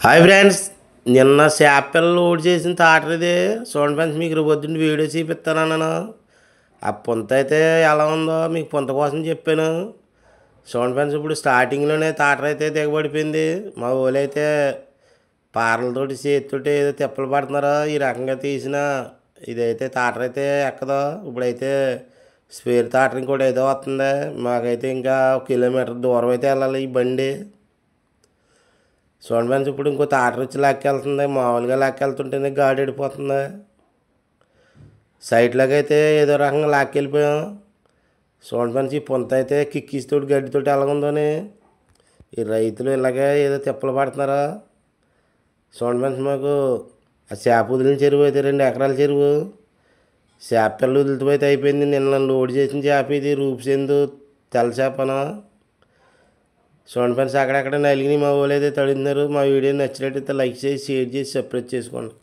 Hi friends, నిన్న చేపలు load చేసిన తాటరిది చూడండి ఫ్రెండ్స్. మీకు రేపొద్దున్న వీడియో చూపిస్తాను. నేను ఆ పొంత అయితే ఎలా ఉందో మీకు పొంత కోసం చెప్పాను. చూడండి ఫ్రెండ్స్, ఇప్పుడు స్టార్టింగ్లోనే తాటర అయితే దిగబడిపోయింది. మా ఊళ్ళో అయితే పారలతోటి చేతితోటి ఏదో తిప్పలు పడుతున్నారో ఈ రకంగా తీసిన ఇదైతే తాటర అయితే ఎక్కదో. ఇప్పుడైతే స్పేర్ తాటర ఇంకోటి ఏదో వస్తుంది. మాకైతే ఇంకా 1 కిలోమీటర్ దూరం అయితే వెళ్ళాలి ఈ బండి. చూడండి ఫ్రెండ్స్, ఇప్పుడు ఇంకో తాటర వచ్చి లాక్కెళ్తుంది. మామూలుగా లాక్కెళ్తుంటేనే గాడి వెళ్ళిపోతుంది. సైడ్లోకి అయితే ఏదో రకంగా లాక్కెళ్ళిపోయాం. చూడండి ఫ్రెండ్స్, ఈ పొంత అయితే కిక్కిస్తోటి గడ్డితోటి ఎలాగుందని ఈ రైతులు ఇలాగే ఏదో తిప్పలు పడుతున్నారా. చూడండి ఫ్రెండ్స్, మాకు ఆ చేప వదిలిన చెరువు అయితే 2 ఎకరాల చెరువు. చేప పిల్లలు వదిలితే అయిపోయింది. నిన్న లోడ్ చేసిన చేప ఇది రూపుసేందు తెల్ల చేపన. చూడండి ఫ్రెండ్స్, అక్కడెక్కడ నలిగినాయి. మా వాళ్ళు అయితే తడుతున్నారు. మా వీడియో నచ్చినట్టయితే లైక్ చేసి షేర్ చేసి సబ్స్క్రైబ్ చేసుకోండి.